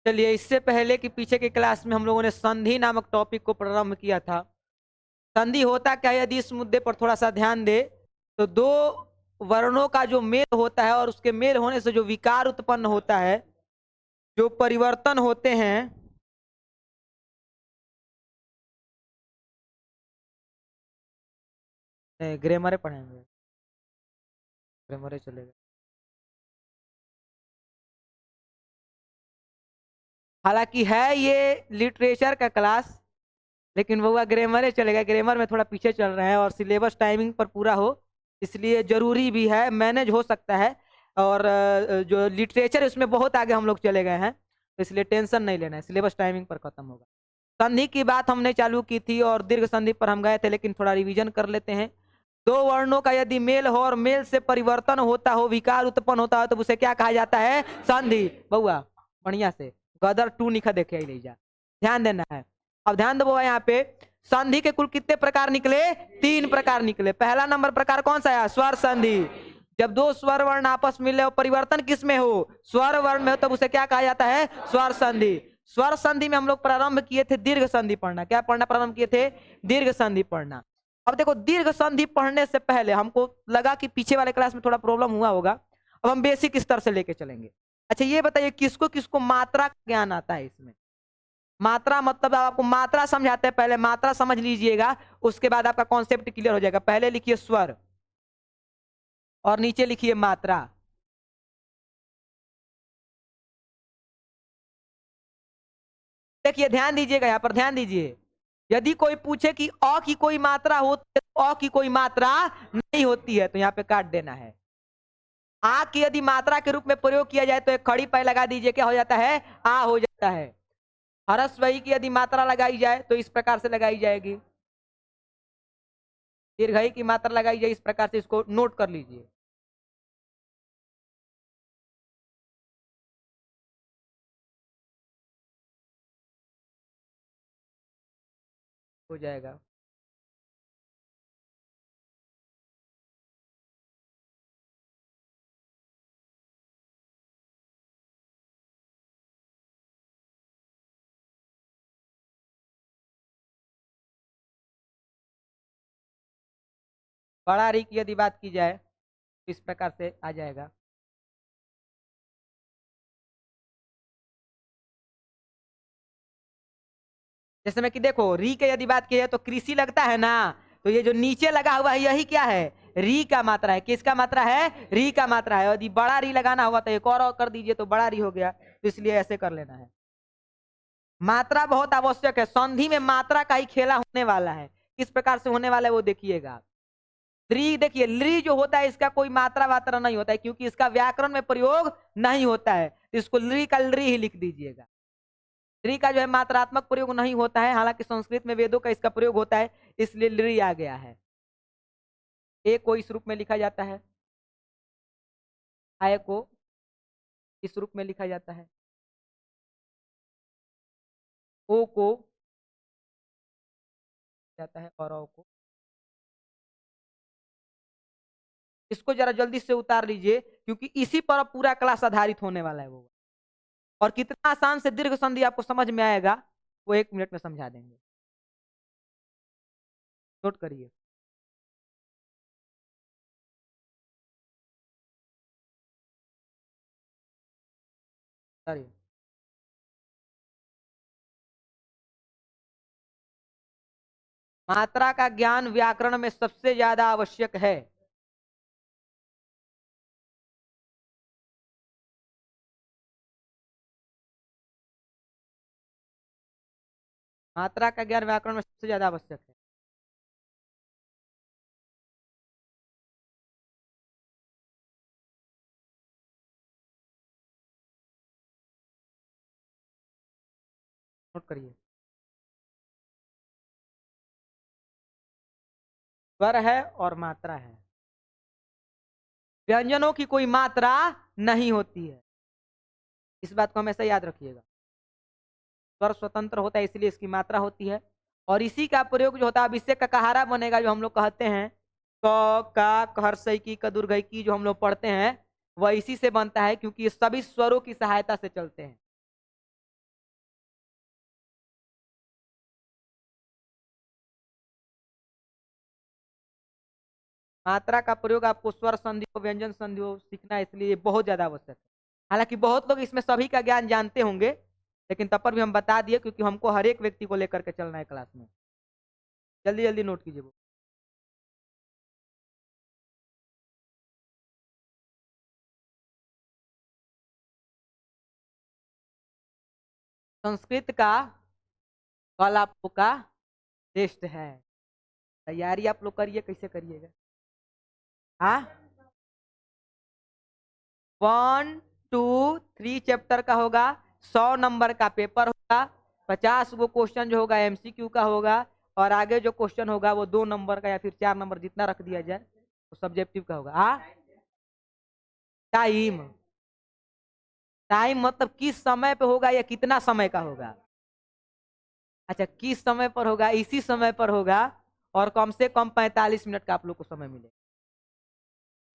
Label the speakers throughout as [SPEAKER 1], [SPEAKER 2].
[SPEAKER 1] चलिए, इससे पहले कि पीछे के क्लास में हम लोगों ने संधि नामक टॉपिक को प्रारंभ किया था। संधि होता क्या है, यदि इस मुद्दे पर थोड़ा सा ध्यान दे तो दो वर्णों का जो मेल होता है और उसके मेल होने से जो विकार उत्पन्न होता है, जो परिवर्तन होते हैं, ग्रामर पढ़ेंगे, ग्रामर चलेगा। हालांकि है ये लिटरेचर का क्लास, लेकिन वो ग्रामर चलेगा। ग्रामर में थोड़ा पीछे चल रहे हैं और सिलेबस टाइमिंग पर पूरा हो, इसलिए जरूरी भी है, मैनेज हो सकता है। और जो लिटरेचर है उसमें बहुत आगे हम लोग चले गए हैं, तो इसलिए टेंशन नहीं लेना है, सिलेबस टाइमिंग पर खत्म होगा। संधि की बात हमने चालू की थी और दीर्घ संधि पर हम गए थे, लेकिन थोड़ा रिवीजन कर लेते हैं। दो वर्णों का यदि मेल हो और मेल से परिवर्तन होता हो, विकार उत्पन्न होता हो, तो उसे क्या कहा जाता है? संधि। बउआ बढ़िया से गदर टू निखा देखे ही ले जा, ध्यान देना है। अब ध्यान दो यहाँ पे, संधि के कुल कितने प्रकार निकले? 3 प्रकार निकले। पहला नंबर प्रकार कौन सा है? स्वर संधि। जब दो स्वर वर्ण आपस में मिले और परिवर्तन किस में हो? स्वर वर्ण में हो, तब उसे क्या कहा जाता है? स्वर संधि। स्वर संधि में हम लोग प्रारंभ किए थे दीर्घ संधि पढ़ना। क्या पढ़ना प्रारंभ किए थे? दीर्घ संधि पढ़ना। अब देखो, दीर्घ संधि पढ़ने से पहले हमको लगा कि पीछे वाले क्लास में थोड़ा प्रॉब्लम हुआ होगा, अब हम बेसिक स्तर से लेके चलेंगे। अच्छा ये बताइए, किसको किसको मात्रा का ज्ञान आता है इसमें? मात्रा मतलब आपको मात्रा समझाते हैं, पहले मात्रा समझ लीजिएगा, उसके बाद आपका कॉन्सेप्ट क्लियर हो जाएगा। पहले लिखिए स्वर और नीचे लिखिए मात्रा। देखिए ध्यान दीजिएगा, यहाँ पर ध्यान दीजिए। यदि कोई पूछे कि अ की कोई मात्रा होती है तो अ की कोई मात्रा नहीं होती है, तो यहाँ पे काट देना है। आ की यदि मात्रा के रूप में प्रयोग किया जाए तो एक खड़ी पै लगा दीजिए, क्या हो जाता है? आ हो जाता है। हरस्वई की यदि मात्रा लगाई जाए तो इस प्रकार से लगाई जाएगी। दीर्घई की मात्रा लगाई जाए इस प्रकार से, इसको नोट कर लीजिए। हो जाएगा। बड़ा री की यदि बात की जाए तो इस प्रकार से आ जाएगा। जैसे में कि देखो, री के यदि बात की जाए तो कृषि लगता है ना, तो ये जो नीचे लगा हुआ है यही क्या है? री का मात्रा है। किसका मात्रा है? री का मात्रा है। यदि बड़ा री लगाना होगा तो एक और कर दीजिए तो बड़ा री हो गया, तो इसलिए ऐसे कर लेना है। मात्रा बहुत आवश्यक है, संधि में मात्रा का ही खेला होने वाला है। किस प्रकार से होने वाला है वो देखिएगा। ली, देखिए ली जो होता है इसका कोई मात्रा वात्रा नहीं होता है, क्योंकि इसका व्याकरण में प्रयोग नहीं होता है, तो इसको ली का ली ही लिख दीजिएगा। ली का जो है मात्रात्मक प्रयोग नहीं होता है, हालांकि संस्कृत में वेदों का इसका प्रयोग होता है, इसलिए ली आ गया है। ए को इस रूप में लिखा जाता है, आय को इस रूप में लिखा जाता है, ओ को जाता है और औ को। इसको जरा जल्दी से उतार लीजिए, क्योंकि इसी पर अब पूरा क्लास आधारित होने वाला है वो। और कितना आसान से दीर्घ संधि आपको समझ में आएगा वो 1 मिनट में समझा देंगे। नोट करिए। मात्रा का ज्ञान व्याकरण में सबसे ज्यादा आवश्यक है। मात्रा का ज्ञान व्याकरण में सबसे ज्यादा आवश्यक है। नोट करिए। स्वर है और मात्रा है। व्यंजनों की कोई मात्रा नहीं होती है, इस बात को हमेशा याद रखिएगा। स्वर स्वतंत्र होता है, इसलिए इसकी मात्रा होती है। और इसी का प्रयोग जो होता है, अब इससे ककाहारा बनेगा जो हम लोग कहते हैं, क का हर्षई की कदुर्गई की जो हम लोग पढ़ते हैं, वह इसी से बनता है, क्योंकि ये सभी स्वरों की सहायता से चलते हैं। मात्रा का प्रयोग आपको स्वर संधि को व्यंजन संधि को सीखना है, इसलिए बहुत ज्यादा आवश्यक है। हालांकि बहुत लोग इसमें सभी का ज्ञान जानते होंगे, लेकिन तब पर भी हम बता दिए क्योंकि हमको हर एक व्यक्ति को लेकर के चलना है क्लास में। जल्दी जल्दी नोट कीजिए वो। संस्कृत का कल आप लोग का टेस्ट है, तैयारी आप लोग करिए, कैसे करिएगा? हाँ, 1, 2, 3 चैप्टर का होगा, 100 नंबर का पेपर होगा, 50 वो क्वेश्चन जो होगा एमसीक्यू का होगा, और आगे जो क्वेश्चन होगा वो 2 नंबर का या फिर 4 नंबर जितना रख दिया जाए वो सब्जेक्टिव का होगा। हाँ, टाइम, टाइम मतलब किस समय पे होगा या कितना समय का होगा? अच्छा, किस समय पर होगा? इसी समय पर होगा, और कम से कम 45 मिनट का आप लोग को समय मिले।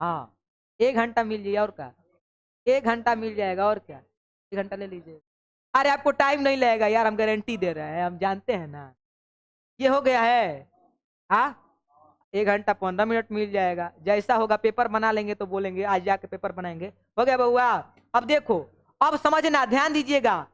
[SPEAKER 1] हाँ, 1 घंटा मिल जाए, और क्या? 1 घंटा मिल जाएगा, और क्या? 1 घंटा ले लीजिए। अरे आपको टाइम नहीं लगेगा यार, हम गारंटी दे रहे हैं, हम जानते हैं ना। ये हो गया है। हाँ, 1 घंटा 15 मिनट मिल जाएगा, जैसा होगा पेपर बना लेंगे तो बोलेंगे आज जाके पेपर बनाएंगे। हो गया बउआ? अब देखो, अब समझना, ध्यान दीजिएगा।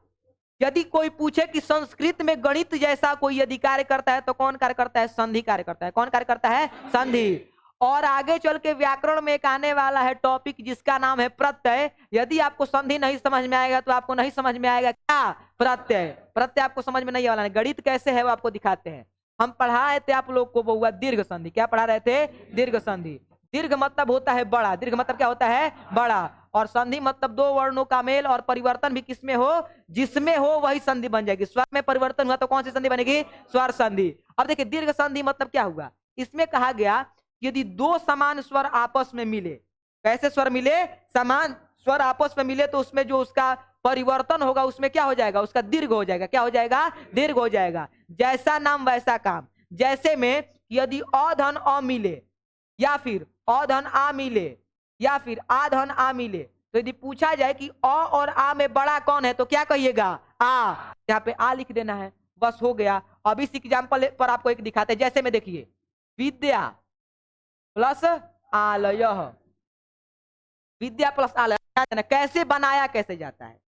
[SPEAKER 1] यदि कोई पूछे कि संस्कृत में गणित जैसा कोई यदि कार्य करता है तो कौन कार्य करता है? संधि कार्य करता है। कौन कार्य करता है? संधि। और आगे चल के व्याकरण में एक आने वाला है टॉपिक जिसका नाम है प्रत्यय। यदि आपको संधि नहीं समझ में आएगा तो आपको नहीं समझ में आएगा क्या? प्रत्यय। प्रत्यय आपको समझ में नहीं आने वाला है। गणित कैसे है वो आपको दिखाते हैं। हम पढ़ा रहे थे आप लोग को बउआ दीर्घ संधि। क्या पढ़ा रहे थे? दीर्घ संधि। दीर्घ मतलब होता है बड़ा, दीर्घ मतलब क्या होता है? बड़ा। और संधि मतलब दो वर्णों का मेल और परिवर्तन भी किसमें हो? जिसमें हो वही संधि बन जाएगी। स्वर में परिवर्तन हुआ तो कौन सी संधि बनेगी? स्वर संधि। अब देखिए दीर्घ संधि मतलब क्या हुआ, इसमें कहा गया यदि दो समान स्वर आपस में मिले, कैसे स्वर मिले? समान स्वर आपस में मिले तो उसमें जो उसका परिवर्तन होगा उसमें क्या हो जाएगा? उसका दीर्घ हो जाएगा। क्या हो जाएगा? दीर्घ हो जाएगा। जैसा नाम वैसा काम। जैसे में यदि अधन अ मिले या फिर अधन आ मिले या फिर आधन आ मिले, तो यदि पूछा जाए कि अ और आ में बड़ा कौन है तो क्या कहिएगा? आ। यहाँ पे आ लिख देना है, बस हो गया। अब इस एग्जाम्पल पर आपको एक दिखाते हैं। जैसे में देखिए, विद्या प्लस आलय, विद्या प्लस आलय कैसे बनाया कैसे जाता है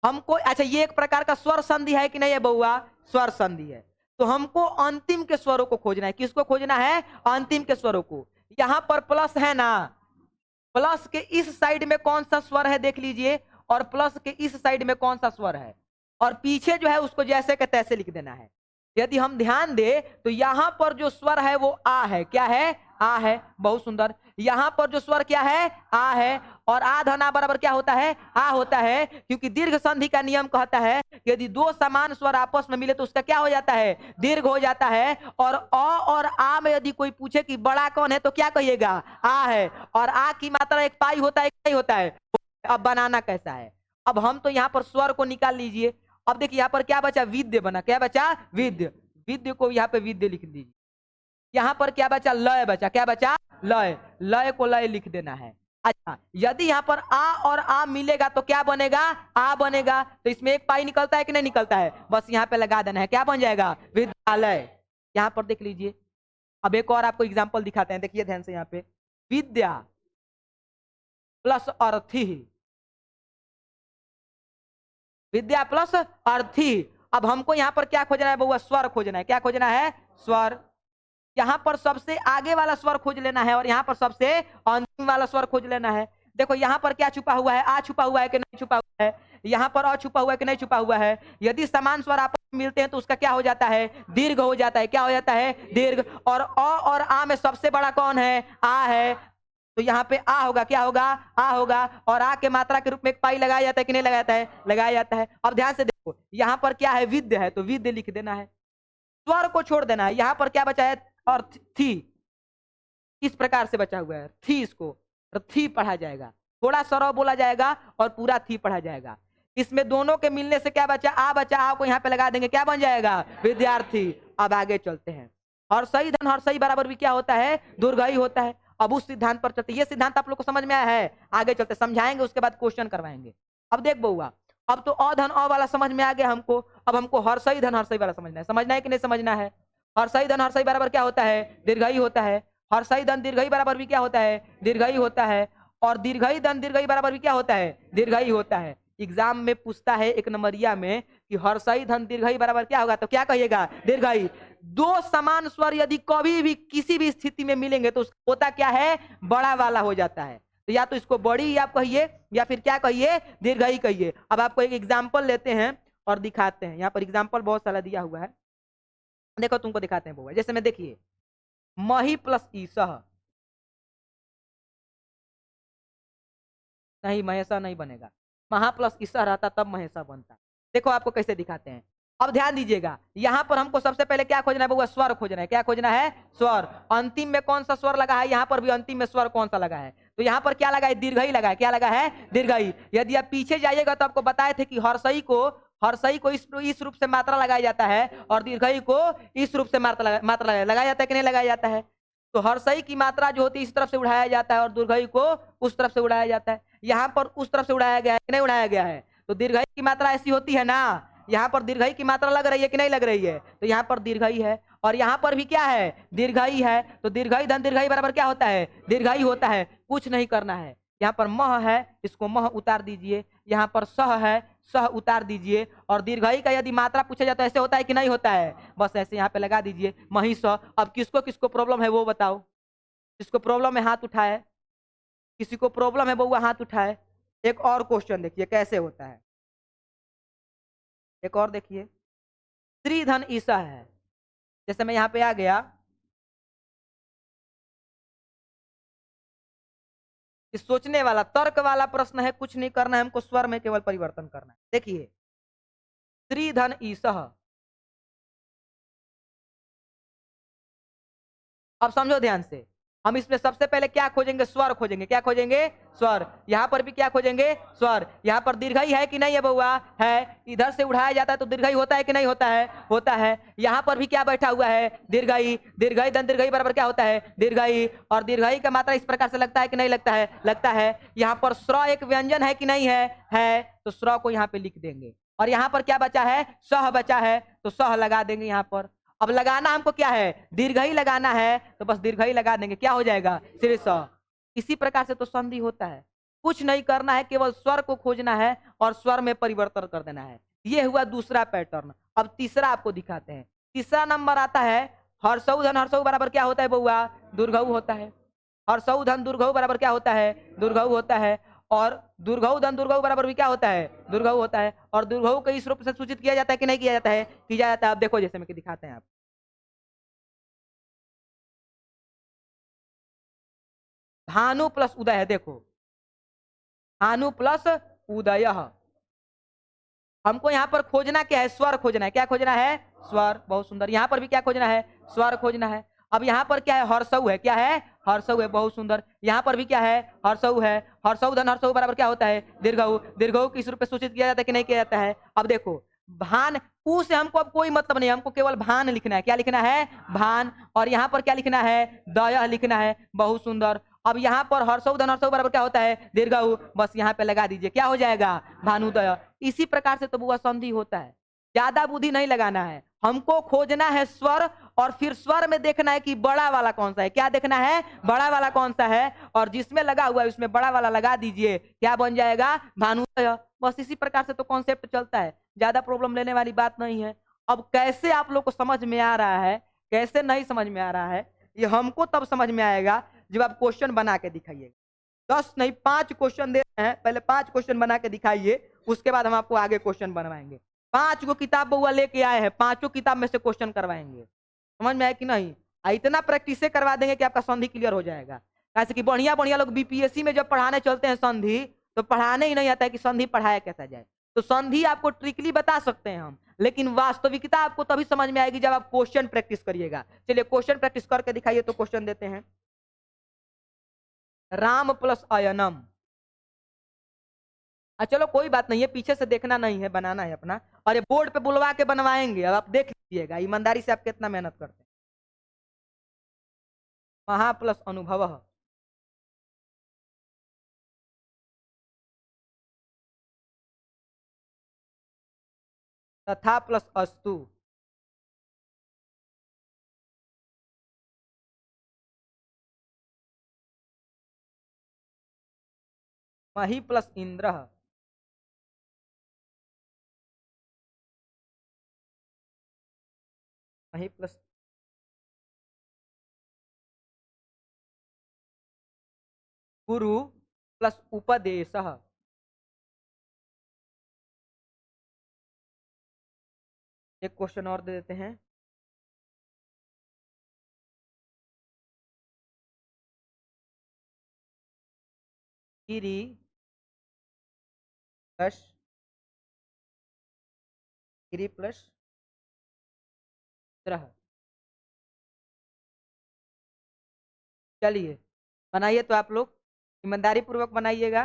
[SPEAKER 1] हमको? अच्छा, ये एक प्रकार का स्वर संधि है कि नहीं है बउआ? स्वर संधि है। तो हमको अंतिम के स्वरों को खोजना है। किसको खोजना है? अंतिम के स्वरों को। यहां पर प्लस है ना, प्लस के इस साइड में कौन सा स्वर है देख लीजिए, और प्लस के इस साइड में कौन सा स्वर है, और पीछे जो है उसको जैसे के तैसे लिख देना है। यदि हम ध्यान दे तो यहां पर जो स्वर है वो आ है। क्या है? आ है। बहुत सुंदर। यहां पर जो स्वर क्या है? आ है। और आ धना बराबर क्या होता है? आ होता है, क्योंकि दीर्घ संधि का नियम कहता है यदि दो समान स्वर आपस में मिले तो उसका क्या हो जाता है? दीर्घ हो जाता है। और अ और आ में यदि कोई पूछे कि बड़ा कौन है तो क्या कहिएगा? आ है। और आ की मात्रा एक पाई होता है, नहीं होता है? अब बनाना कैसा है? अब हम तो यहाँ पर स्वर को निकाल लीजिए। अब देखिए यहाँ पर क्या बचा? विद्य बना। क्या बचा? विद्य। विद्य को यहाँ पे विद्य लिख दीजिए। यहाँ पर क्या बचा? लय बचा। क्या बचा? लय। लय को लय लिख देना है। अच्छा, यदि यहाँ पर आ और आ मिलेगा तो क्या बनेगा? आ बनेगा। तो इसमें एक पाई निकलता है कि नहीं निकलता है? बस यहाँ पे लगा देना है। क्या बन जाएगा? विद्यालय। यहाँ पर देख लीजिए। अब एक और आपको एग्जाम्पल दिखाते हैं, देखिए ध्यान से। यहाँ पे विद्या प्लस अर्थी, विद्या प्लस अर्थी। अब हमको यहाँ पर क्या खोजना है बउआ? स्वर खोजना है। क्या खोजना है? स्वर। यहाँ पर सबसे आगे वाला स्वर खोज लेना है और यहाँ पर सबसे अंतिम वाला स्वर खोज लेना है। देखो यहाँ पर क्या छुपा हुआ है? आ छुपा हुआ है कि नहीं छुपा हुआ है? यहाँ पर अ छुपा हुआ है कि नहीं छुपा हुआ है? यदि समान स्वर आपस में मिलते हैं तो उसका क्या हो जाता है? दीर्घ हो जाता है। क्या हो जाता है? दीर्घ। और अ और आ में सबसे बड़ा कौन है? आ है। तो यहाँ पे आ होगा। क्या होगा? आ होगा। और आ के मात्रा के रूप में एक पाई लगाया जाता है कि नहीं लगाया जाता है? लगाया जाता है। अब ध्यान से देखो, यहाँ पर क्या है? विद्य है, तो विद्य लिख देना है। स्वर को छोड़ देना है। यहाँ पर क्या बचा है? और थी। इस प्रकार से बचा हुआ है थी, इसको थी पढ़ा जाएगा। थोड़ा सरव बोला जाएगा और पूरा थी पढ़ा जाएगा। इसमें दोनों के मिलने से क्या बचा? आ बचा। आ को यहाँ पे लगा देंगे। क्या बन जाएगा? विद्यार्थी। अब आगे चलते हैं। और सही धन और सही बराबर भी क्या होता है? दुर्घई होता है। अब उस सिद्धांत पर चलते। ये सिद्धांत आप लोग को समझ में आया है? आगे चलते समझाएंगे, उसके बाद क्वेश्चन करवाएंगे। अब देख बउआ, अब तो अधन अ वाला समझ में आ गया हमको। अब हमको हर सही धन हर सही वाला समझना है। समझना है कि नहीं समझना है? हर सही धन हर सही बराबर क्या होता है? दीर्घई होता है। हर्षई धन दीर्घई बराबर भी क्या होता है, दीर्घई होता है। और दीर्घई धन दीर्घई बराबर भी क्या होता है, दीर्घई होता है। एग्जाम में पूछता है एक नंबरिया में कि हर्षई धन दीर्घई बराबर क्या होगा, तो क्या कहिएगा, दीर्घई। दो समान स्वर यदि कभी भी किसी भी स्थिति में मिलेंगे तो होता क्या है, बड़ा वाला हो जाता है। तो या तो इसको बड़ी आप कहिए या फिर क्या कहिए, दीर्घई कहिए। अब आपको एक एग्जाम्पल लेते हैं और दिखाते हैं। यहाँ पर एग्जाम्पल बहुत सारा दिया हुआ है, देखो तुमको दिखाते हैं। जैसे में देखिए, मही प्लस ईसह, नहीं महेशा नहीं बनेगा, महा प्लस ईसा रहता तब महेशा बनता। देखो आपको कैसे दिखाते हैं। अब ध्यान दीजिएगा, यहां पर हमको सबसे पहले क्या खोजना है बउआ, स्वर खोजना है। क्या खोजना है, स्वर। अंतिम में कौन सा स्वर लगा है, यहां पर भी अंतिम में स्वर कौन सा लगा है, तो यहां पर क्या लगा है, दीर्घई लगा है। क्या लगा है, दीर्घई। यदि आप पीछे जाइएगा तो आपको बताए थे कि हर्षई को इस रूप से मात्रा लगाया जाता है और दीर्घई को इस रूप से मात्रा लगाया जाता है कि नहीं लगाया जाता है। तो हर्षई की मात्रा जो होती है इस तरफ से उड़ाया जाता है और दीर्घई को उस तरफ से उड़ाया जाता है। यहाँ पर उस तरफ से उड़ाया गया है कि नहीं उड़ाया गया है, तो दीर्घई की मात्रा ऐसी होती है ना। यहाँ पर दीर्घई की मात्रा लग रही है कि नहीं लग रही है, तो यहाँ पर दीर्घई है और यहाँ पर भी क्या है, दीर्घई है। तो दीर्घई धन दीर्घई बराबर क्या होता है, दीर्घई होता है। कुछ नहीं करना है, यहाँ पर मह है, इसको मह उतार दीजिए। यहाँ पर सह है, सह उतार दीजिए। और दीर्घई का यदि मात्रा पूछा जाए तो ऐसे होता है कि नहीं होता है, बस ऐसे यहाँ पे लगा दीजिए मही सह। अब किसको किसको प्रॉब्लम है वो बताओ, किसको प्रॉब्लम है हाथ उठाए, किसी को प्रॉब्लम है बउआ हाथ उठाए। एक और क्वेश्चन देखिए कैसे होता है, एक और देखिए। श्री धन ईसा है, जैसे मैं यहाँ पे आ गया, कि सोचने वाला तर्क वाला प्रश्न है, कुछ नहीं करना है हमको, स्वर में केवल परिवर्तन करना है। देखिए, श्री धन ईसह, अब समझो ध्यान से। हम इसमें सबसे पहले क्या खोजेंगे, स्वर खोजेंगे। क्या खोजेंगे, स्वर। यहाँ पर भी क्या खोजेंगे, स्वर। यहाँ पर दीर्घई है कि नहीं है बउआ, है। इधर से उठाया जाता है तो दीर्घई होता है कि नहीं होता है, होता है। यहाँ पर भी क्या बैठा हुआ है, दीर्घई। दीर्घई धन दीर्घई बराबर क्या होता है, दीर्घई। और दीर्घई का मात्रा इस प्रकार से लगता है कि नहीं लगता है, लगता है। यहाँ पर स्र एक व्यंजन है कि नहीं है। तो स्र को यहाँ पे लिख देंगे। और यहाँ पर क्या बचा है, सह बचा है, तो सह लगा देंगे यहाँ पर। अब लगाना हमको क्या है, दीर्घई लगाना है, तो बस दीर्घई लगा देंगे, क्या हो जाएगा, शीर्ष। इसी प्रकार से तो संधि होता है। कुछ नहीं करना है, केवल स्वर को खोजना है और स्वर में परिवर्तन कर देना है। ये हुआ दूसरा पैटर्न। अब तीसरा आपको दिखाते हैं। तीसरा नंबर आता है, हर्षऊ धन हर्षऊ बराबर क्या होता है बउआ, दुर्घऊ होता है। हर्षऊ धन दुर्घऊ बराबर क्या होता है, दुर्घऊ होता है। और दुर्घऊ धन दुर्घऊ बराबर भी क्या होता है, दुर्घऊ होता है। और दुर्घऊ को इस रूप से सूचित किया जाता है कि नहीं किया जाता है, किया जाता है। आप देखो जैसे मैं दिखाते हैं आप, भानु प्लस उदय है। देखो, भानु प्लस उदय। हमको यहाँ पर खोजना क्या है, स्वर खोजना है। क्या खोजना है, स्वर। बहुत सुंदर। यहाँ पर भी क्या खोजना है, स्वर खोजना है। अब यहाँ पर क्या है, हर्षऊ है। क्या है, हर्षऊ है। बहुत सुंदर। यहाँ पर भी क्या है, हर्षऊ है। हर्षऊ धन हर्षऊ बराबर क्या होता है, दीर्घऊ। दीर्घऊ किस रूप में सूचित किया जाता है कि नहीं किया जाता है। अब देखो, भान ऊ से हमको अब कोई मतलब नहीं, हमको केवल भान लिखना है। क्या लिखना है, भान। और यहाँ पर क्या लिखना है, दया लिखना है। बहुत सुंदर। अब यहाँ पर हर्षऊ धन हर्षऊ बराबर क्या होता है, दीर्घऊ। बस यहाँ पे लगा दीजिए, क्या हो जाएगा, भानुदय। इसी प्रकार से तो बुआ संधि होता है। ज्यादा बुद्धि नहीं लगाना है, हमको खोजना है स्वर। और फिर स्वर में देखना है कि बड़ा वाला कौन सा है। क्या देखना है, बड़ा वाला कौन सा है। और जिसमें लगा हुआ है उसमें बड़ा वाला लगा दीजिए, क्या बन जाएगा, भानुदय। बस इसी प्रकार से तो कॉन्सेप्ट चलता है, ज्यादा प्रॉब्लम लेने वाली बात नहीं है। अब कैसे आप लोग को समझ में आ रहा है, कैसे नहीं समझ में आ रहा है, ये हमको तब समझ में आएगा जब आप क्वेश्चन बना के दिखाइएगा। 10 नहीं 5 क्वेश्चन दे रहे हैं, पहले 5 क्वेश्चन बना के दिखाइए, उसके बाद हम आपको आगे क्वेश्चन बनवाएंगे। 5 गो किताब बउआ लेके आए हैं, पांचों किताब में से क्वेश्चन करवाएंगे। समझ में आया कि नहीं। इतना प्रैक्टिस करवा देंगे कि आपका संधि क्लियर हो जाएगा। कैसे कि बढ़िया बढ़िया लोग बीपीएससी में जब पढ़ाने चलते हैं संधि, तो पढ़ाने ही नहीं आता है कि संधि पढ़ाया कैसा जाए। तो संधि आपको ट्रिकली बता सकते हैं हम, लेकिन वास्तविकता आपको तभी समझ में आएगी जब आप क्वेश्चन प्रैक्टिस करिएगा। चलिए क्वेश्चन प्रैक्टिस करके दिखाइए, तो क्वेश्चन देते हैं। राम प्लस अयनम। चलो कोई बात नहीं है, पीछे से देखना नहीं है, बनाना है अपना। और ये बोर्ड पे बुलवा के बनवाएंगे, अब आप देख लीजिएगा ईमानदारी से आप कितना मेहनत करते हैं। महा प्लस अनुभव, तथा प्लस अस्तु, मही प्लस इंद्र, मही प्लस गुरु प्लस उपदेश। एक क्वेश्चन और दे देते हैं। गिरी प्लस गिरी प्लस ग्रह। चलिए बनाइए तो आप लोग ईमानदारी पूर्वक बनाइएगा।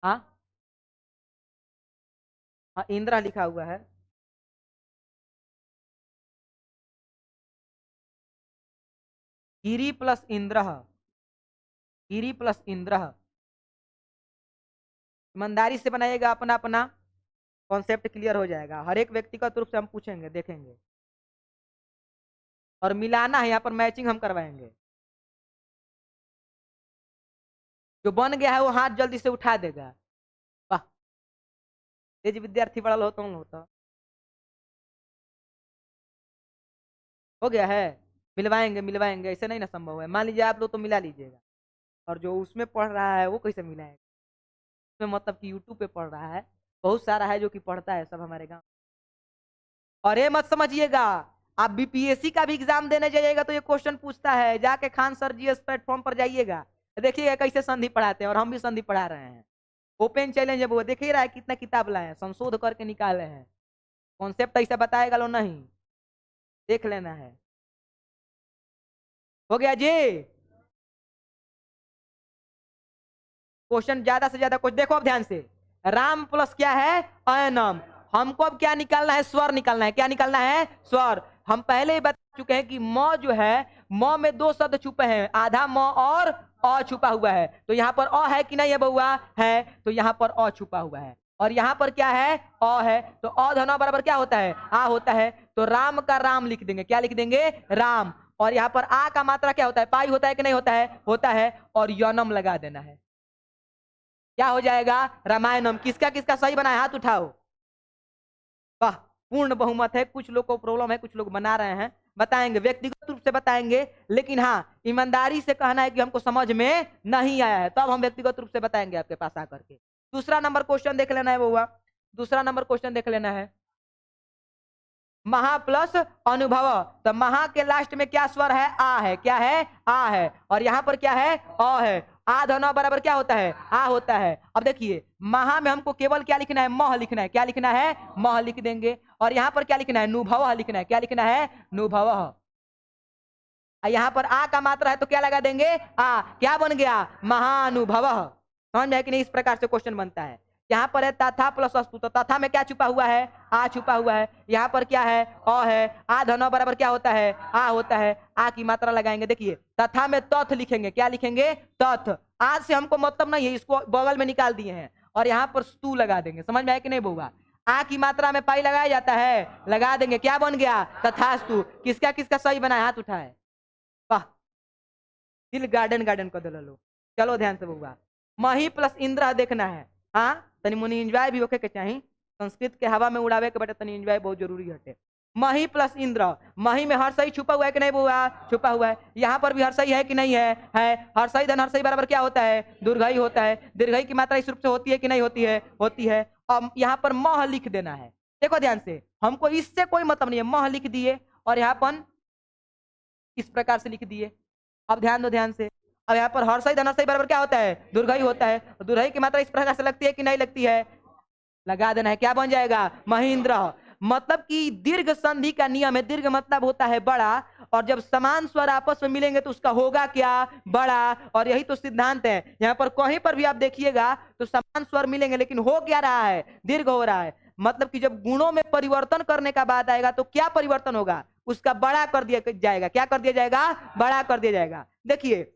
[SPEAKER 1] हाँ हाँ, इंद्र लिखा हुआ है। गिरी प्लस इंद्र, गिरी प्लस इंद्र। ईमानदारी से बनाइएगा, अपना अपना कॉन्सेप्ट क्लियर हो जाएगा। हर एक व्यक्तिगत रूप से हम पूछेंगे, देखेंगे और मिलाना है, यहाँ पर मैचिंग हम करवाएंगे। जो बन गया है वो हाथ जल्दी से उठा देगा। वाह, तेज विद्यार्थी बड़ा होता हो गया है। मिलवाएंगे मिलवाएंगे, ऐसे नहीं ना संभव है। मान लीजिए आप लोग तो मिला लीजिएगा, और जो उसमें पढ़ रहा है वो कैसे मिलाएगा? उसमें मतलब कि यूट्यूब पे पढ़ रहा है, बहुत सारा है जो कि पढ़ता है सब हमारे गाँव। और ये मत समझिएगा, आप बीपीएससी का भी एग्जाम देने जाइएगा तो ये क्वेश्चन पूछता है, जाके खान सर जीएस प्लेटफॉर्म पर जाइएगा, देखिएगा कैसे संधि पढ़ाते हैं, और हम भी संधि पढ़ा रहे हैं। ओपन चैलेंज है वो, देख ही रहा है कितना किताब लाए हैं, संशोध करके निकाले हैं। कॉन्सेप्ट ऐसा बताएगा लो नहीं, देख लेना है। हो गया जी। क्वेश्चन ज्यादा से ज्यादा कुछ देखो अब ध्यान से। राम प्लस क्या है? अयनम। हमको अब क्या निकालना है? स्वर निकालना है। क्या निकालना है? स्वर। हम पहले ही बता चुके हैं कि म जो है, म में दो शब्द छुपे हैं, आधा म और अ छुपा हुआ है। तो यहाँ पर अ है कि नहीं है बउआ? है। तो यहाँ पर अ छुपा हुआ है, और यहाँ पर क्या है? अ है। तो अ धन बराबर क्या होता है? आ होता है। तो राम का राम लिख देंगे। क्या लिख देंगे? राम। और यहाँ पर आ का मात्रा क्या होता है? पाई होता है कि नहीं होता है? होता है। और यनम लगा देना है। क्या हो जाएगा? रामायणम। किसका किसका सही बनाए? हाथ उठाओ। वाह, पूर्ण बहुमत है। कुछ लोग को प्रॉब्लम है, कुछ लोग बना रहे हैं, बताएंगे, व्यक्तिगत रूप से बताएंगे। लेकिन हाँ, ईमानदारी से कहना है कि हमको समझ में नहीं आया है, तब हम व्यक्तिगत रूप से बताएंगे आपके पास आकर के। दूसरा नंबर क्वेश्चन देख लेना है वो हुआ। दूसरा नंबर क्वेश्चन देख लेना है। महा प्लस अनुभव। तो महा के लास्ट में क्या स्वर है? आ है। क्या है? आ है। और यहाँ पर क्या है? अ है। आ धन बराबर क्या होता है? आ होता है। अब देखिए, महा में हमको केवल क्या लिखना है? मह लिखना है। क्या लिखना है? मह लिख देंगे। और यहाँ पर क्या लिखना है? नुभव लिखना है। क्या लिखना है? नुभव। यहाँ पर आ का मात्रा है तो क्या लगा देंगे? आ। क्या बन गया? महानुभव। समझ में है कि नहीं? इस प्रकार से क्वेश्चन बनता है। यहाँ पर है तथा प्लस अस्तु, तो तथा में क्या छुपा हुआ है? आ छुपा हुआ है। यहाँ पर क्या है? अ है। आ धन बराबर क्या होता है? आ होता है। आ की मात्रा लगाएंगे। देखिए, तथा में तथ लिखेंगे। क्या लिखेंगे? तथ। आज से हमको मतलब नहीं है, इसको बगल में निकाल दिए हैं, और यहाँ पर स्तु लगा देंगे। समझ में आया कि नहीं बउआ? आ की मात्रा में पाई लगाया जाता है, लगा देंगे। क्या बन गया? तथास्तु। किसका किसका सही बना है? हाथ उठाए। वाह, दिल गार्डन गार्डन कर दे लो। चलो ध्यान से बउआ, मही प्लस इंद्र देखना है। हाँ, तनी मुनि एंजॉय भी होके के चाहिए। संस्कृत के हवा में उड़ावे के बेटा तनी एंजॉय बहुत जरूरी हटे। मही प्लस इंद्र। मही में हर सही छुपा हुआ है कि नहीं बुआ? छुपा हुआ है। यहाँ पर भी हर सही है कि नहीं है? है। हर सही धन हर सही बराबर क्या होता है? दीर्घई होता है। दीर्घई की मात्रा इस रूप से होती है कि नहीं होती है? होती है। अब यहाँ पर मह लिख देना है। देखो ध्यान से, हमको इससे कोई मतलब नहीं है। मह लिख दिए, और यहाँ पर इस प्रकार से लिख दिए। अब ध्यान दो ध्यान से। अब यहाँ पर हर सही धन हर सही बराबर क्या होता है? दुर्घई होता है। दुर्घई की मात्रा इस प्रकार से लगती है कि नहीं लगती है? लगा देना है। क्या बन जाएगा? महेंद्र। मतलब कि दीर्घ संधि का नियम है। दीर्घ मतलब होता है बड़ा, और जब समान स्वर आपस में मिलेंगे तो उसका होगा क्या? बड़ा। और यही तो सिद्धांत है। यहाँ पर कहीं पर भी आप देखिएगा तो समान स्वर मिलेंगे, लेकिन हो क्या रहा है? दीर्घ हो रहा है। मतलब कि जब गुणों में परिवर्तन करने का बात आएगा तो क्या परिवर्तन होगा? उसका बड़ा कर दिया जाएगा। क्या कर दिया जाएगा? बड़ा कर दिया जाएगा। देखिए,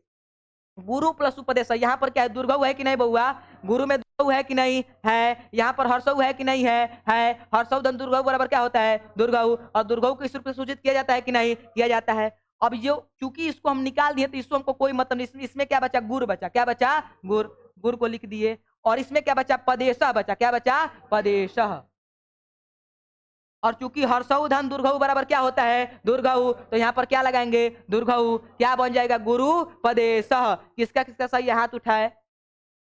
[SPEAKER 1] गुरु प्लस उपदेश, यहाँ पर क्या है? दुर्गऊ है कि नहीं बउआ? गुरु में दुर्गऊ है कि नहीं है? यहाँ पर हर्षऊ है कि नहीं है? है। हर्षऊ धन दुर्गऊ बराबर क्या होता है? दुर्गऊ। और दुर्गऊ को इस रूप में सूचित किया जाता है कि नहीं किया जाता है? अब जो चूंकि इसको हम निकाल दिए तो इसको हमको कोई मतलब नहीं। इसमें क्या बचा? गुर बचा। क्या बचा? गुर। गुर को लिख दिए। और इसमें क्या बचा? पदेशः बचा। क्या बचा? पदेशः। और चूंकि हर्षऊ धन दुर्घऊ बराबर क्या होता है? दुर्घऊ, तो यहाँ पर क्या लगाएंगे? दुर्घऊ। क्या बन जाएगा? गुरु पदेशः। किसका किसका सही है? हाथ उठाए।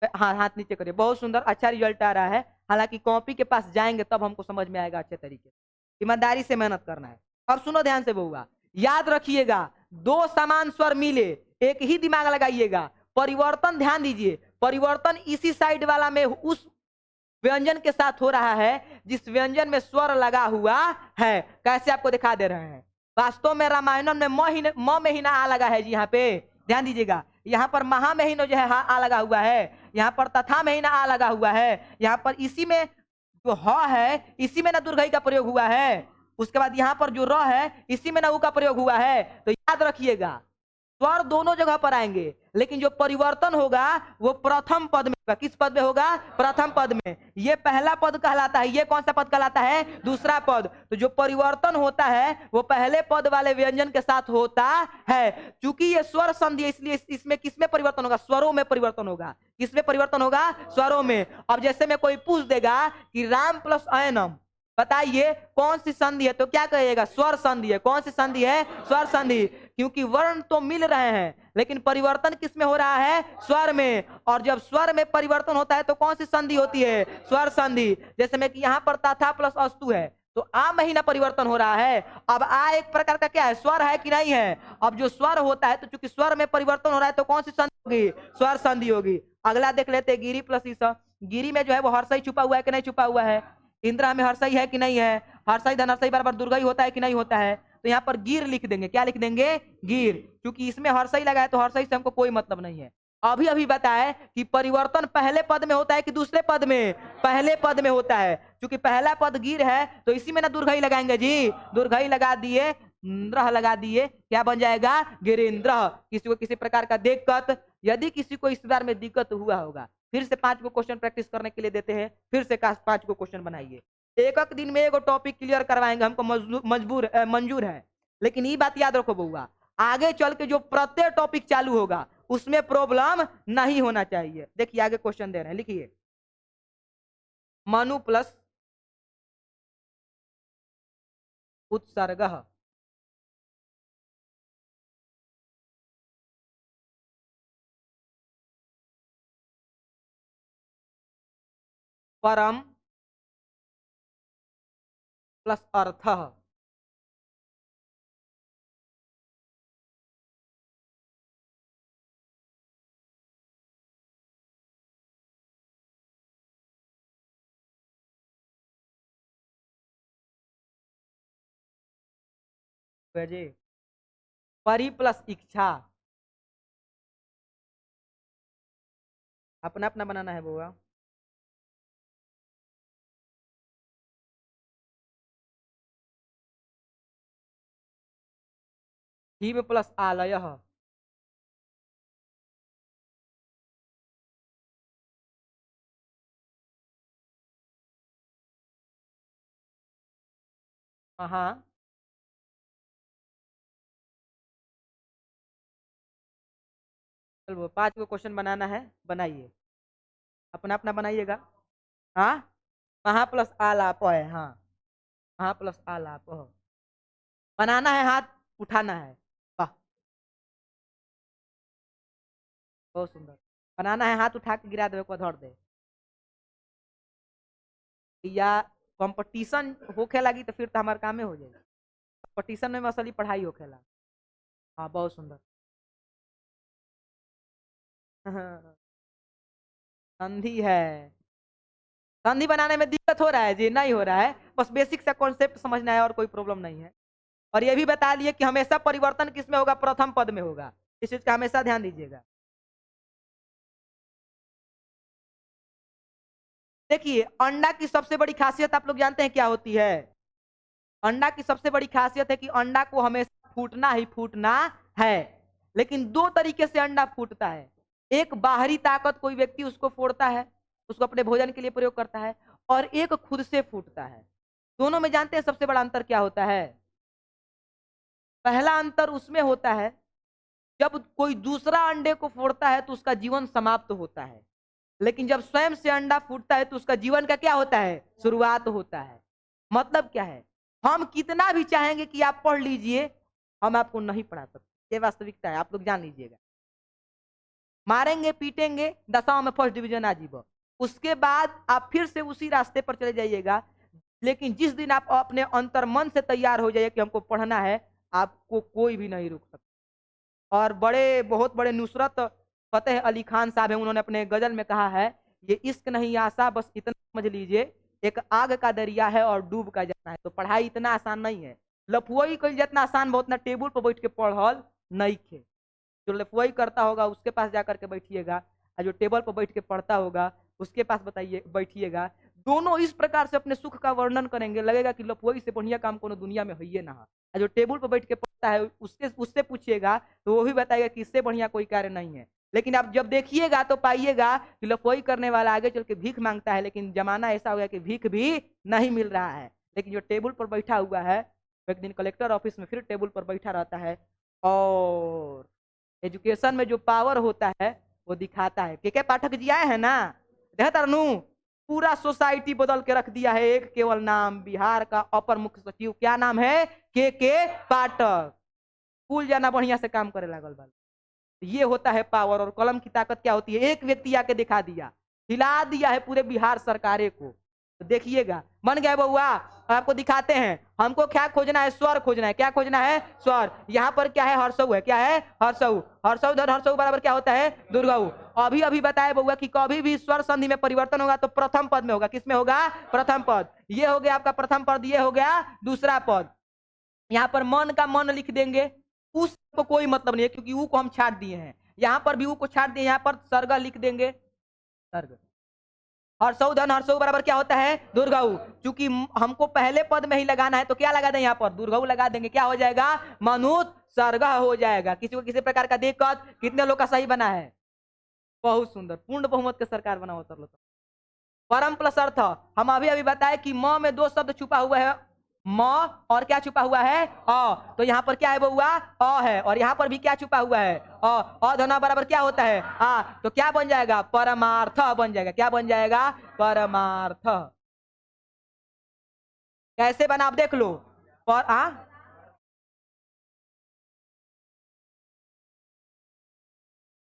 [SPEAKER 1] हाँ, हाथ नीचे करिए। बहुत सुंदर, अच्छा रिजल्ट आ रहा है। हालांकि कॉपी के पास जाएंगे तब हमको समझ में आएगा अच्छे तरीके से। ईमानदारी से मेहनत करना है। अब सुनो ध्यान से बहुआ, याद रखिएगा, दो समान स्वर मिले, एक ही दिमाग लगाइएगा। परिवर्तन ध्यान दीजिए, परिवर्तन इसी साइड वाला में उस व्यंजन के साथ हो रहा है जिस व्यंजन में स्वर लगा हुआ है। कैसे आपको दिखा दे रहे हैं। वास्तव में रामायणम में म में ही ना आ लगा है जी। यहाँ पे ध्यान दीजिएगा, यहाँ पर महा में ही जो है आ लगा हुआ है, यहाँ पर तथा में ही ना आ लगा हुआ है, यहाँ पर इसी में जो ह है इसी में ना दुर्घई का प्रयोग हुआ है। उसके बाद यहाँ पर जो र है इसी में ना उ का प्रयोग हुआ है। तो याद रखिएगा, स्वर दोनों जगह पर आएंगे, लेकिन जो परिवर्तन होगा वो प्रथम पद में होगा। किस पद में होगा? प्रथम पद में। ये पहला पद कहलाता है। ये कौन सा पद कहलाता है? दूसरा पद। तो जो परिवर्तन होता है वो पहले पद वाले व्यंजन के साथ होता है। चूंकि ये स्वर संधि है, इसलिए इसमें किसमें परिवर्तन होगा? स्वरों में परिवर्तन होगा। किसमें परिवर्तन होगा? स्वरों में। अब जैसे में कोई पूछ देगा कि राम प्लस अयनम, बताइए कौन सी संधि है, तो क्या कहिएगा? स्वर संधि है। कौन सी संधि है? स्वर संधि। क्योंकि वर्ण तो मिल रहे हैं, लेकिन परिवर्तन किस में हो रहा है? स्वर में। और जब स्वर में परिवर्तन होता है तो कौन सी संधि होती है? स्वर संधि। जैसे में कि यहाँ पर तथा प्लस अस्तु है, तो आ महीना परिवर्तन हो रहा है। अब आ एक प्रकार का क्या है? स्वर है कि नहीं है? अब जो स्वर होता है, तो चूंकि स्वर में परिवर्तन हो रहा है तो कौन सी संधि होगी? स्वर संधि होगी। अगला देख लेते हैं, गिरी प्लस ईसा। गिरी में जो है वो हर्षई छुपा हुआ है कि नहीं छुपा हुआ है? इंद्रा में हर्षई है कि नहीं है? हर्षई धन हर्षई बराबर दुर्गई होता है कि नहीं होता है? तो यहाँ पर गिर लिख देंगे। क्या लिख देंगे? गिर। क्योंकि इसमें हर्षई लगा है तो हर्षई से हमको कोई मतलब नहीं है। अभी अभी बताए कि परिवर्तन पहले पद में होता है कि दूसरे पद में? पहले पद में होता है। क्योंकि पहला पद गिर है तो इसी में ना दुर्घई लगाएंगे जी। दुर्घई लगा दिए, इंद्र लगा दिए, क्या बन जाएगा? गिरेंद्र। किसी को किसी प्रकार का दिक्कत, यदि किसी को इस बार में दिक्कत हुआ होगा, फिर से 5 को क्वेश्चन प्रैक्टिस करने के लिए देते हैं। फिर से 5 को क्वेश्चन बनाइए। एक एक दिन में एगो टॉपिक क्लियर करवाएंगे, हमको मंजूर है। लेकिन ये बात याद रखो बउआ, आगे चल के जो प्रत्येक टॉपिक चालू होगा उसमें प्रॉब्लम नहीं होना चाहिए। देखिए आगे क्वेश्चन दे रहे हैं, लिखिए। मनु प्लस उत्सर्ग परम प्लस अर्थ। जी, परि प्लस इच्छा। अपना अपना बनाना है बुआ। जीव प्लस आलय। हाँ, चलो 5 को क्वेश्चन बनाना है, बनाइए। अपना अपना बनाइएगा। हाँ, महा प्लस आलाप है। हाँ, महा प्लस आलाप बनाना है, हाथ उठाना है। वाह, बहुत सुंदर। बनाना है, हाथ उठा के गिरा दे को धर दे। या कंपटीशन होखे लगी तो फिर तो हमारे कामे हो जाएगी। कंपटीशन में असली पढ़ाई होखेला। हाँ, बहुत सुंदर। संधि है। संधि बनाने में दिक्कत हो रहा है जी? नहीं हो रहा है, बस बेसिक सा कॉन्सेप्ट समझना है और कोई प्रॉब्लम नहीं है। और ये भी बता दिए कि हमेशा परिवर्तन किसमें होगा? प्रथम पद में होगा। इस चीज का हमेशा ध्यान दीजिएगा। देखिए, अंडा की सबसे बड़ी खासियत आप लोग जानते हैं क्या होती है? अंडा की सबसे बड़ी खासियत है कि अंडा को हमेशा फूटना ही फूटना है। लेकिन दो तरीके से अंडा फूटता है। एक, बाहरी ताकत, कोई व्यक्ति उसको फोड़ता है, उसको अपने भोजन के लिए प्रयोग करता है। और एक खुद से फूटता है। दोनों में जानते हैं सबसे बड़ा अंतर क्या होता है? पहला अंतर उसमें होता है, जब कोई दूसरा अंडे को फोड़ता है तो उसका जीवन समाप्त होता है। लेकिन जब स्वयं से अंडा फूटता है तो उसका जीवन का क्या होता है, शुरुआत होता है। मतलब क्या है, हम कितना भी चाहेंगे कि आप पढ़ लीजिए, हम आपको नहीं पढ़ा सकते। ये वास्तविकता है, आप लोग जान लीजिएगा। मारेंगे पीटेंगे, 10वां में फर्स्ट डिवीजन आ जीव, उसके बाद आप फिर से उसी रास्ते पर चले जाइएगा। लेकिन जिस दिन आप अपने अंतर मन से तैयार हो जाइए कि हमको पढ़ना है, आपको कोई भी नहीं रोक सकता। और बहुत बड़े नुसरत फतेह अली खान साहब हैं, उन्होंने अपने गजल में कहा है, ये इश्क नहीं आशा बस इतना समझ लीजिए, एक आग का दरिया है और डूब का जाना है। तो पढ़ाई इतना आसान नहीं है। लफुआई कोई जितना आसान बहुत ना टेबल पर बैठ के पढ़ल नहीं खे। जो लफुआई करता होगा उसके पास जाकर के बैठिएगा, और जो टेबल पर बैठ के पढ़ता होगा उसके पास बताइए बैठिएगा, दोनों इस प्रकार से अपने सुख का वर्णन करेंगे, लगेगा कि लफुआई से बढ़िया काम कोनो दुनिया में है ही ना। और जो टेबल पर बैठ के पढ़ता है उससे पूछिएगा तो वो भी बताएगा कि इससे बढ़िया कोई कार्य नहीं है। लेकिन आप जब देखिएगा तो पाइएगा कि लफुआई करने वाला आगे चल के भीख मांगता है, लेकिन जमाना ऐसा हो गया कि भीख भी नहीं मिल रहा है। लेकिन जो टेबल पर बैठा हुआ है, एक दिन कलेक्टर ऑफिस में फिर टेबल पर बैठा रहता है, और एजुकेशन में जो पावर होता है वो दिखाता है। के पाठक जी आए हैं ना, देखा पूरा सोसाइटी बदल के रख दिया है। एक केवल नाम, बिहार का अपर मुख्य सचिव, क्या नाम है, के पाठक। स्कूल जाना बढ़िया से काम करे लागल बा। ये होता है पावर। और कलम की ताकत क्या होती है, एक व्यक्ति आके दिखा दिया, हिला दिया है पूरे बिहार सरकारे को। तो देखिएगा बन गया बउआ। आपको दिखाते हैं, हमको क्या खोजना है, स्वर खोजना है। क्या खोजना है, स्वर। यहाँ पर क्या है, हर्षऊ है। क्या है, हर्षऊ। हर्षऊ धन हर्षऊ बराबर क्या होता है, दुर्गऊ। अभी अभी बताया बउआ कि कभी भी स्वर संधि में परिवर्तन होगा तो प्रथम पद में होगा। किसमें होगा, प्रथम पद। ये हो गया आपका प्रथम पद, ये हो गया दूसरा पद। यहाँ पर मन का मन लिख देंगे, उस को कोई मतलब नहीं है क्योंकि ऊ को हम छाट दिए हैं। यहाँ पर भी ऊ को छाट दिए, यहाँ पर सर्ग लिख देंगे, सर्ग। हर्षऊ धन हर्षऊ बराबर क्या होता है, दुर्गऊ। चूंकि हमको पहले पद में ही लगाना है तो क्या लगा दें, यहाँ पर दुर्गऊ लगा देंगे। क्या हो जाएगा, मनुत सर्ग हो जाएगा। किसी को किसी प्रकार का दिक्कत, कितने लोग का सही बना है, बहुत सुंदर, पूर्ण बहुमत के सरकार बना होता। परम प्लस अर्थ, हम अभी अभी बताए कि म में दो शब्द छुपा हुआ है, म और क्या छुपा हुआ है, अ। तो यहाँ पर क्या है बउआ, अ है। और यहाँ पर भी क्या छुपा हुआ है, अ धना बराबर क्या होता है, आ। तो क्या बन जाएगा, परमार्थ बन जाएगा। क्या बन जाएगा, परमार्थ। कैसे बना आप देख लो, पर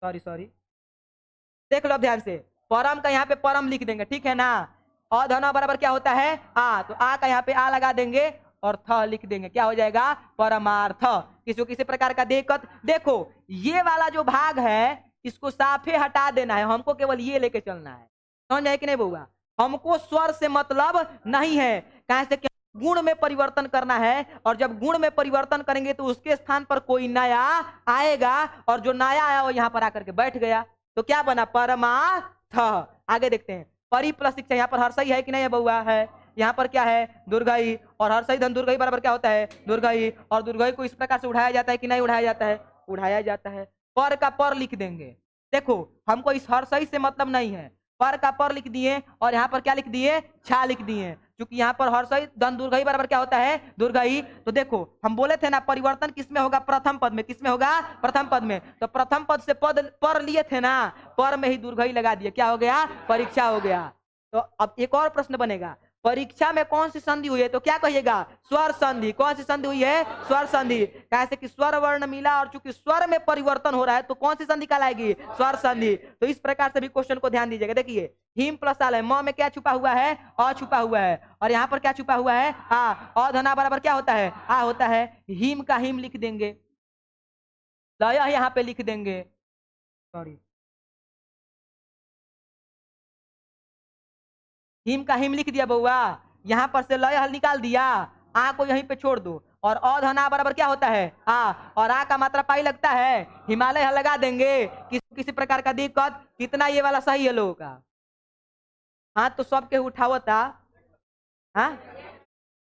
[SPEAKER 1] सॉरी सॉरी, देख लो ध्यान से। परम का यहाँ पे परम लिख देंगे, ठीक है ना। अधना बराबर क्या होता है, आ। तो आ का यहाँ पे आ लगा देंगे और थ लिख देंगे। क्या हो जाएगा, परमार्थ। किसी को किसी प्रकार का दिक्कत, देखो ये वाला जो भाग है इसको साफे हटा देना है, हमको केवल ये लेके चलना है। समझ आए कि नहीं बउआ। हमको स्वर से मतलब नहीं है, कहां से गुण में परिवर्तन करना है। और जब गुण में परिवर्तन करेंगे तो उसके स्थान पर कोई नया आएगा, और जो नया आया वो यहाँ पर आकर के बैठ गया। तो क्या बना, परमार्थ। आगे देखते हैं, परि प्लस शिक्षा। यहाँ पर हर्षई है कि नहीं है बउआ, है। यहाँ पर क्या है, दुर्गई। और हर्षई धन दुर्गई बराबर क्या होता है, दुर्गई। और दुर्गई को इस प्रकार से उठाया जाता है कि नहीं उठाया जाता है, उठाया जाता है। पर का पर लिख देंगे। देखो हमको इस हर्षई से मतलब नहीं है, पर का पर लिख दिए और यहाँ पर क्या लिख दिए, छा लिख दिए। क्योंकि यहाँ पर हर्षई धन दुर्गई बराबर क्या होता है, दुर्गई। तो देखो हम बोले थे ना, परिवर्तन किसमें होगा, प्रथम पद में। किसमें होगा, प्रथम पद में। तो प्रथम पद से पद पर लिए थे ना, पर में ही दुर्गई लगा दिए। क्या हो गया, परीक्षा हो गया। तो अब एक और प्रश्न बनेगा, परीक्षा में कौन सी संधि हुई है, तो क्या कहिएगा, स्वर संधि। कौन सी संधि हुई है, स्वर संधि। कैसे कि स्वर वर्ण मिला और चूंकि स्वर में परिवर्तन हो रहा है तो कौन सी संधि कहलाएगी, स्वर संधि। तो इस प्रकार से भी क्वेश्चन को ध्यान दीजिएगा। देखिए हिम प्लस आल है, म में क्या छुपा हुआ है, अ छुपा हुआ है। और यहाँ पर क्या छुपा हुआ है, आ। अधना बराबर क्या होता है, आ होता है। हिम का हिम लिख देंगे, लय यहाँ पे लिख देंगे, सॉरी, हिम का हिम लिख दिया बउआ। यहाँ पर से लय हल निकाल दिया, आ को यहीं पे छोड़ दो। और अधना बराबर क्या होता है, आ। और आ का मात्रा पाई लगता है, हिमालय हल लगा देंगे। किसी प्रकार का दिक्कत, कितना ये वाला सही है लोगों का, हाँ तो सबके उठावता। हाँ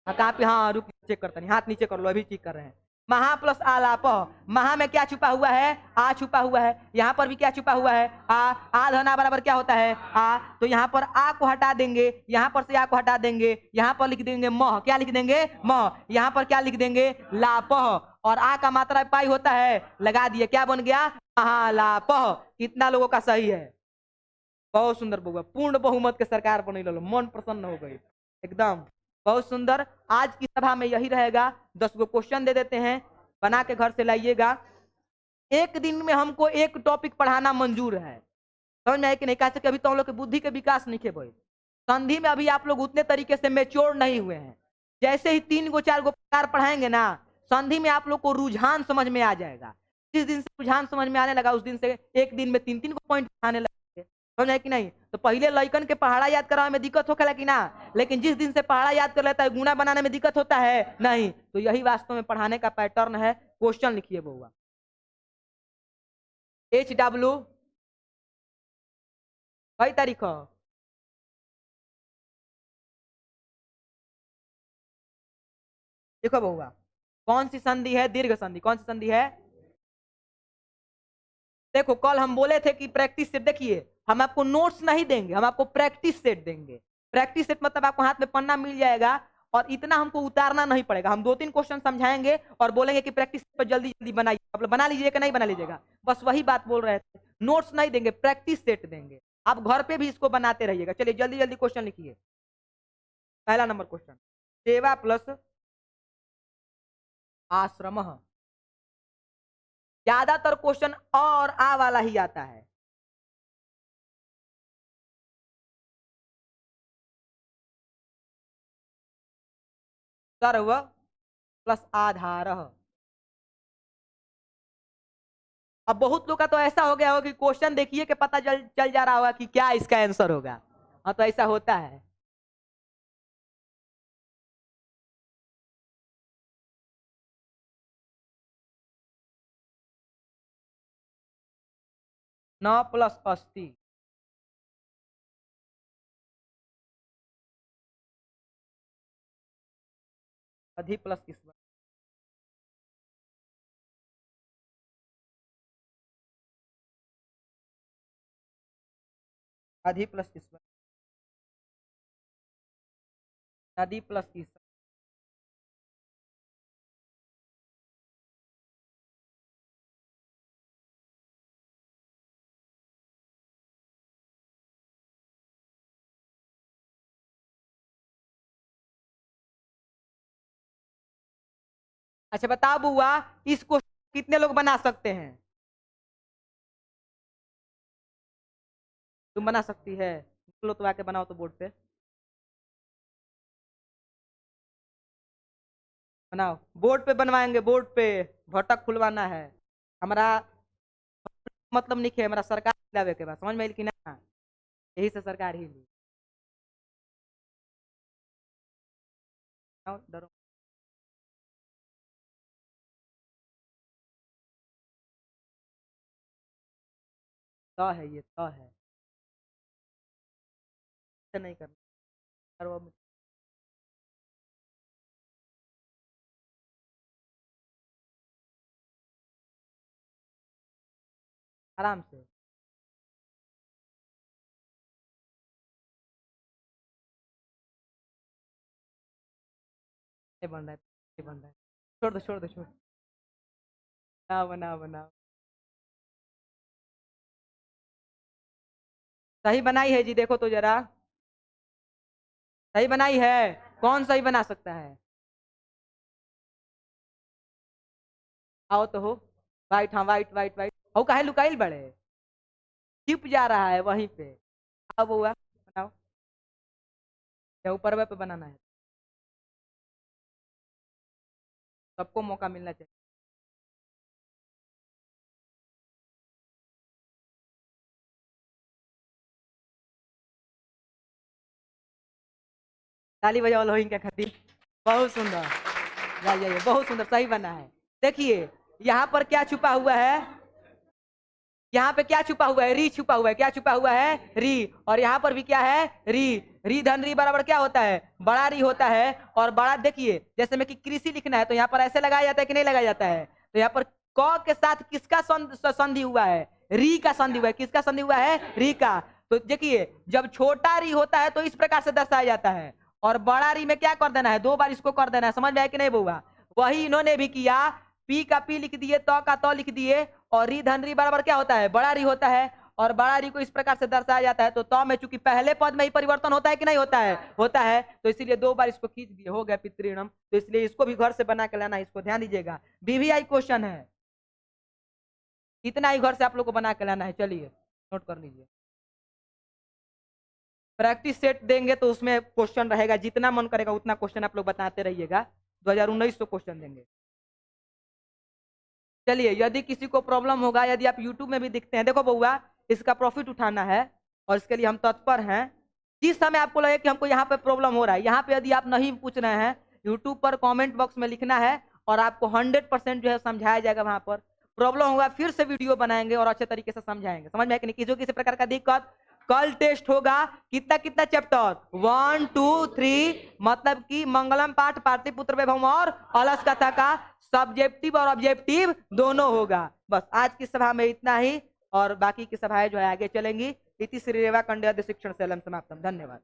[SPEAKER 1] कहाँ पे, हाँ रुक चेक करता नहीं, हाथ नीचे कर लो, अभी चेक कर रहे हैं। महा प्लस आलाप, महा में क्या छुपा हुआ है, आ छुपा हुआ है। यहाँ पर भी क्या छुपा हुआ है, आ धना बराबर क्या होता है, आ। तो यहाँ पर आ को हटा देंगे, यहाँ पर से आ को हटा देंगे, यहाँ पर लिख देंगे मह। क्या लिख देंगे, मह। यहाँ पर क्या लिख देंगे, लापह। और आ का मात्रा पाई होता है, लगा दिए। क्या बन गया, महालापह। कितना लोगों का सही है, बहुत सुंदर बउआ, पूर्ण बहुमत के सरकार बनी लो, मन प्रसन्न हो गई एकदम। बहुत सुंदर। आज की सभा में यही रहेगा। 10 गो क्वेश्चन दे देते हैं, बना के घर से लाइएगा। एक दिन में हमको एक टॉपिक पढ़ाना मंजूर है, समझ में आए कि नहीं? कैसे कि अभी तो हम लोग की बुद्धि के विकास नहीं खे भाई, संधि में अभी आप लोग उतने तरीके से मेच्योर नहीं हुए हैं। जैसे ही 3 गो 4 गो प्रकार पढ़ाएंगे ना, संधि में आप लोग को रुझान समझ में आ जाएगा। जिस दिन से रुझान समझ में आने लगा, उस दिन से एक दिन में 3 3 गो पॉइंट पढ़ाने लगे, समझ आए कि नहीं? तो पहले लइकन के पहाड़ा याद कराने में दिक्कत होखेला कि ना, लेकिन जिस दिन से पहाड़ा याद कर लेता है, गुना बनाने में दिक्कत होता है नहीं। तो यही वास्तव में पढ़ाने का पैटर्न है। क्वेश्चन लिखिए बउआ। HW कई तारीख हो? देखो बउआ, कौन सी संधि है? दीर्घ संधि। कौन सी संधि है? देखो, कल हम बोले थे कि प्रैक्टिस सेट, देखिए हम आपको नोट्स नहीं देंगे, हम आपको प्रैक्टिस सेट देंगे। प्रैक्टिस सेट मतलब आपको हाथ में पन्ना मिल जाएगा, और इतना हमको उतारना नहीं पड़ेगा। हम 2 3 क्वेश्चन समझाएंगे और बोलेंगे कि प्रैक्टिस पर जल्दी जल्दी बनाइए, मतलब बना लीजिएगा कि नहीं बना लीजिएगा, बस वही बात बोल रहे थे। नोट्स नहीं देंगे, प्रैक्टिस सेट देंगे। आप घर पे भी इसको बनाते रहिएगा। चलिए जल्दी जल्दी क्वेश्चन लिखिए। पहला नंबर क्वेश्चन, सेवा प्लस आश्रम। ज्यादातर क्वेश्चन और आ वाला ही आता है। सर्व प्लस आधार। अब बहुत लोग का तो ऐसा हो गया होगा कि क्वेश्चन देखिए कि पता चल चल जा रहा होगा कि क्या इसका आंसर होगा। हाँ, तो ऐसा होता है। नौ प्लस 80। अधि प्लस किस्मत। अधि प्लस किस्मत। नदी प्लस किस्मत। अच्छा बताओ बुआ, इस क्वेश्चन कितने लोग बना सकते हैं? तुम बना सकती है? बोलो तो आके बनाओ तो बोर्ड पे बनाओ। बोर्ड पे बनवाएंगे, बोर्ड पे भटक खुलवाना है हमारा। मतलब नहीं है हमारा, सरकार लावे के बाद, समझ में आइल कि ना? यही से सरकार ही ली। डरो। तो है, ये तो है। ऐसे नहीं करना। करो अब। आराम से। नहीं बन रहा है, नहीं बन रहा है। छोड़ दो, छोड़ दो, छोड़। बनाओ बनाओ बनाओ। सही बनाई है जी, देखो तो जरा। सही बनाई है? कौन सही बना सकता है? आओ तो हो। वाइट, हाँ वाइट वाइट वाइट। हो काहे लुकाइल बड़े? छिप जा रहा है वहीं पे। आओ बुआ बनाओ। या ऊपर पे बनाना है? सबको मौका मिलना चाहिए। ताली बजाओ लोहिन के खातिर। बहुत सुंदर। जाइए, बहुत सुंदर, सही बना है। देखिए यहाँ पर क्या छुपा हुआ है? यहाँ पे क्या छुपा हुआ है? री छुपा हुआ है। क्या छुपा हुआ है? री। और यहाँ पर भी क्या है? री। री धन री बराबर क्या होता है? बड़ा री होता है। और बड़ा, देखिए जैसे में कि कृषि लिखना है तो यहाँ पर ऐसे लगाया जाता है कि नहीं लगाया जाता है? तो यहाँ पर क के साथ किसका संधि हुआ है? री का संधि हुआ है। किसका संधि हुआ है? री का। तो देखिए जब छोटा री होता है तो इस प्रकार से दर्शाया जाता है, और बड़ा री में क्या कर देना है? 2 बार इसको कर देना है। समझ में आया कि नहीं बउआ? वही इन्होंने भी किया। पी का पी लिख दिए, तो का तो लिख दिए, और री धन री बराबर क्या होता है? बड़ा री होता है। और बड़ा री को इस प्रकार से दर्शाया जाता है, तो त में चूंकि पहले पद में ही परिवर्तन होता है कि नहीं होता है, होता है, तो इसीलिए 2 बार इसको खींच दिए, हो गया पितृणम। तो इसलिए इसको भी घर से बना के लाना, इसको ध्यान दीजिएगा, बीवीआई क्वेश्चन है, इतना ही घर से आप लोग को बना के लाना है। चलिए नोट कर लीजिए, प्रैक्टिस सेट देंगे तो उसमें क्वेश्चन रहेगा, जितना मन करेगा उतना क्वेश्चन आप लोग बताते रहिएगा, 2019 क्वेश्चन देंगे। चलिए, यदि किसी को प्रॉब्लम होगा, यदि आप यूट्यूब में भी दिखते हैं, देखो बउआ, इसका प्रॉफिट उठाना है और इसके लिए हम तत्पर हैं। जिस समय आपको लगे कि हमको यहाँ पे प्रॉब्लम हो रहा है, यहाँ पे यदि आप नहीं पूछ रहे हैं, यूट्यूब पर कमेंट बॉक्स में लिखना है और आपको 100% जो है समझाया जाएगा। वहां पर प्रॉब्लम होगा फिर से वीडियो बनाएंगे और अच्छे तरीके से समझाएंगे। समझ में है कि नहीं? किसी किसी प्रकार का दिक्कत, कल टेस्ट होगा, कितना कितना चैप्टर, 1 2 3, मतलब कि मंगलम पाठ, पाटलिपुत्र वैभव और अलस कथा का सब्जेक्टिव और ऑब्जेक्टिव दोनों होगा। बस आज की सभा में इतना ही, और बाकी की सभाएं जो है आगे चलेंगी। इति श्री रेवा कंड्या शिक्षण शैलम समाप्तम। धन्यवाद।